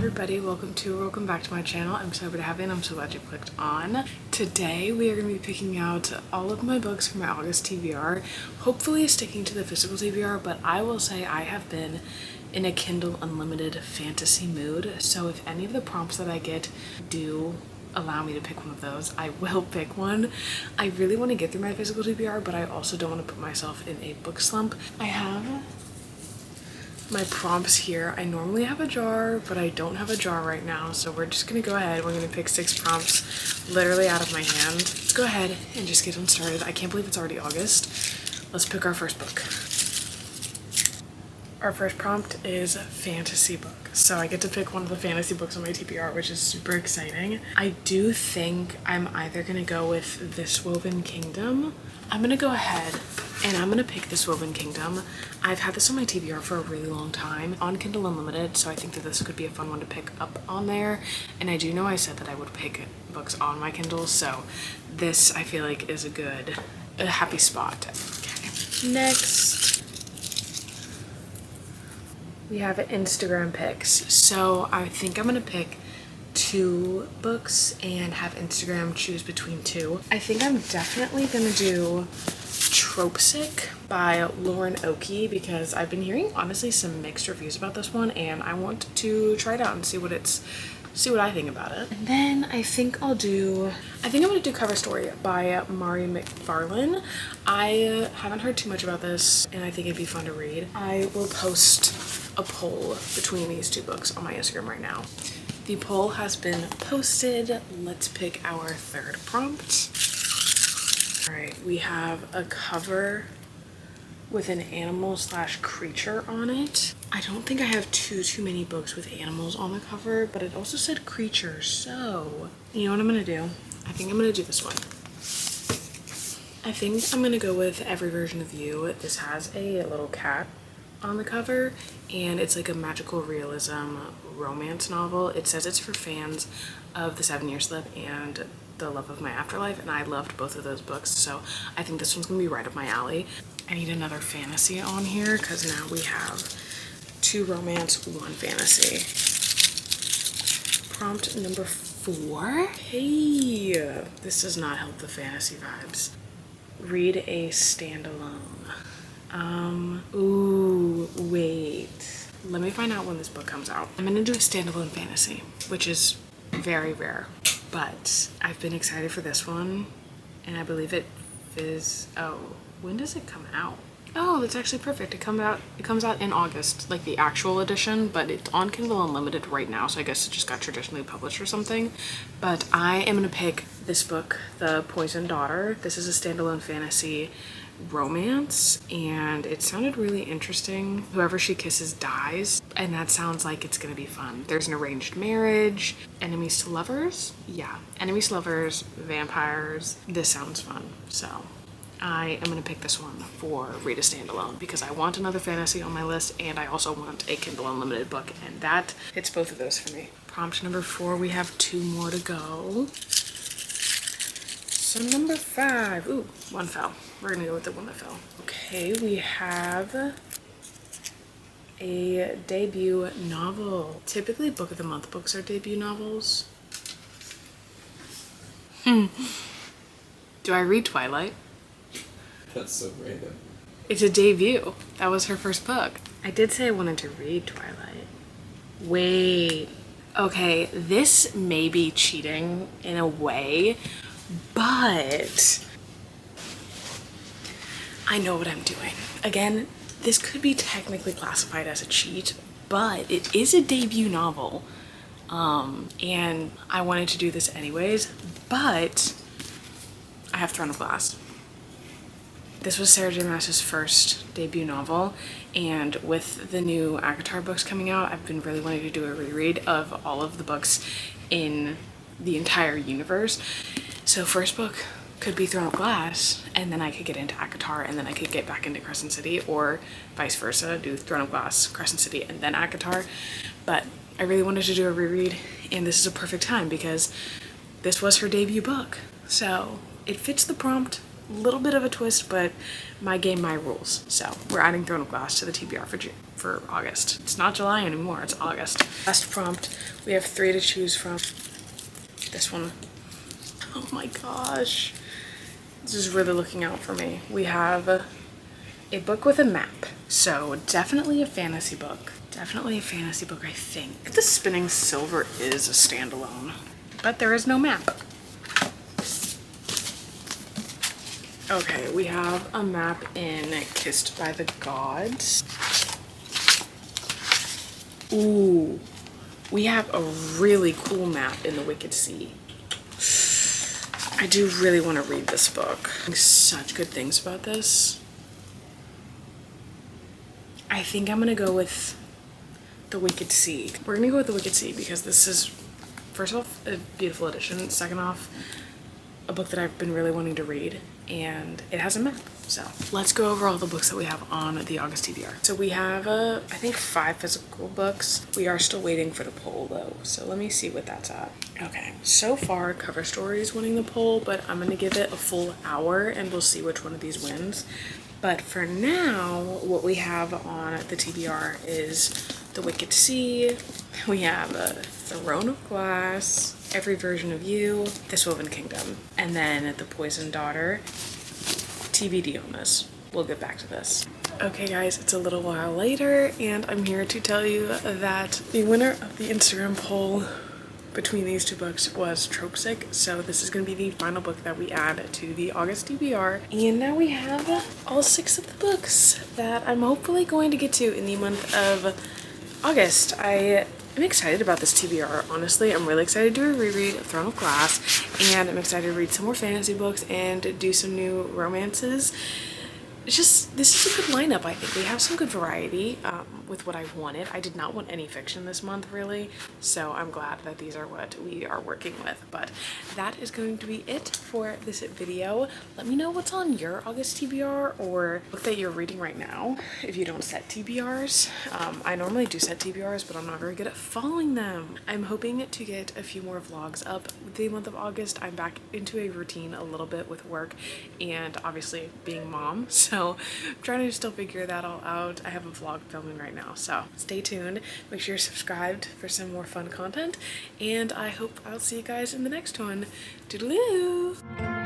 everybody, welcome back to my channel. I'm so happy to have you and I'm so glad you clicked on. Today we are going to be picking out all of my books for my August TBR, hopefully sticking to the physical TBR, but I will say I have been in a Kindle Unlimited fantasy mood, so if any of the prompts that I get do allow me to pick one of those, I will pick one. I really want to get through my physical TBR, but I also don't want to put myself in a book slump. I have my prompts here. I normally have a jar, but I don't have a jar right now, so we're just gonna go ahead. We're gonna pick 6 prompts literally out of my hand. Let's go ahead and just get them started. I can't believe it's already August. Let's pick our first book. Our first prompt is fantasy book. So I get to pick one of the fantasy books on my TBR, which is super exciting. I do think I'm either gonna go with This Woven Kingdom. I'm gonna go ahead and I'm gonna pick This Woven Kingdom. I've had this on my TBR for a really long time on Kindle Unlimited, so I think that this could be a fun one to pick up on there. And I do know I said that I would pick books on my Kindle, so this I feel like is a happy spot. Okay. Next, we have Instagram picks. So I think I'm gonna pick 2 books and have Instagram choose between 2. I think I'm definitely gonna do Tropesick by Lauren Oakey because I've been hearing honestly some mixed reviews about this one and I want to try it out and see what I think about it. And then I think I'm gonna do Cover Story by Mari McFarlane. I haven't heard too much about this and I think it'd be fun to read. I will post a poll between these 2 books on my Instagram right now. The poll has been posted. Let's pick our third prompt. All right, we have a cover with an animal/creature on it. I don't think I have too many books with animals on the cover, but it also said creature, so you know what I'm gonna do? I think I'm gonna do this one. I think I'm gonna go with Every Version of You. This has a little cat on the cover and it's like a magical realism romance novel. It says it's for fans of The 7-Year Slip and The Love of My Afterlife, and I loved both of those books, so I think this one's gonna be right up my alley. I need another fantasy on here because now we have 2 romance, 1 fantasy. Prompt number 4. Hey, this does not help the fantasy vibes. Read a standalone. Ooh, wait. Let me find out when this book comes out. I'm gonna do a standalone fantasy, which is very rare, but I've been excited for this one, and I believe it is, when does it come out? Oh, that's actually perfect. It comes out in August, like the actual edition, but it's on Kindle Unlimited right now, so I guess it just got traditionally published or something. But I am gonna pick this book, The Poisoned Daughter. This is a standalone fantasy romance and it sounded really interesting. Whoever she kisses dies, and that sounds like it's gonna be fun. There's an arranged marriage, enemies to lovers. Yeah, enemies to lovers, vampires. This sounds fun, so I am gonna pick this one for Read a Standalone because I want another fantasy on my list and I also want a Kindle Unlimited book, and that hits both of those for me. Prompt number 4, we have 2 more to go. So number 5, ooh, 1 fell. We're gonna go with the one that fell. Okay, we have a debut novel. Typically Book of the Month books are debut novels. Do I read Twilight? That's so random. It's a debut. That was her first book. I did say I wanted to read Twilight. Wait. Okay, this may be cheating in a way, but I know what I'm doing. Again, this could be technically classified as a cheat, but it is a debut novel. And I wanted to do this anyways, but I have Throne of Glass. This was Sarah J. Maas's first debut novel, and with the new ACOTAR books coming out, I've been really wanting to do a reread of all of the books in the entire universe. So first book could be Throne of Glass, and then I could get into ACOTAR, and then I could get back into Crescent City, or vice versa, do Throne of Glass, Crescent City, and then ACOTAR. But I really wanted to do a reread, and this is a perfect time because this was her debut book. So it fits the prompt, little bit of a twist, but my game, my rules. So we're adding Throne of Glass to the TBR for August. It's not July anymore, it's August. Last prompt, we have 3 to choose from. This one, oh my gosh. This is really looking out for me. We have a book with a map. So definitely a fantasy book. Definitely a fantasy book, I think. The Spinning Silver is a standalone, but there is no map. Okay, we have a map in Kissed by the Gods. Ooh, we have a really cool map in the Wicked Sea. I do really want to read this book. Such good things about this. I think I'm gonna go with the Wicked Sea. We're gonna go with the Wicked Sea because this is, first off, a beautiful edition. Second off, a book that I've been really wanting to read, and it has a map. So let's go over all the books that we have on the August TBR. So we have, I think 5 physical books. We are still waiting for the poll though. So let me see what that's at. Okay, so far Cover Story is winning the poll, but I'm gonna give it a full hour and we'll see which one of these wins. But for now, what we have on the TBR is The Wicked Sea. We have Throne of Glass, Every Version of You, This Woven Kingdom, and then The Poisoned Daughter. TBD on this. We'll get back to this. Okay guys, it's a little while later and I'm here to tell you that the winner of the Instagram poll between these 2 books was Tropesick. So this is going to be the final book that we add to the August TBR. And now we have all 6 of the books that I'm hopefully going to get to in the month of August. I'm excited about this TBR, honestly. I'm really excited to reread Throne of Glass, and I'm excited to read some more fantasy books and do some new romances. It's just, this is a good lineup, I think. We have some good variety with what I wanted. I did not want any fiction this month, really, so I'm glad that these are what we are working with. But that is going to be it for this video. Let me know what's on your August TBR or book that you're reading right now if you don't set TBRs. I normally do set TBRs, but I'm not very good at following them. I'm hoping to get a few more vlogs up the month of August. I'm back into a routine a little bit with work and obviously being mom, so I'm trying to still figure that all out. I have a vlog filming right now, so stay tuned. Make sure you're subscribed for some more fun content, and I hope I'll see you guys in the next one. Toodaloo!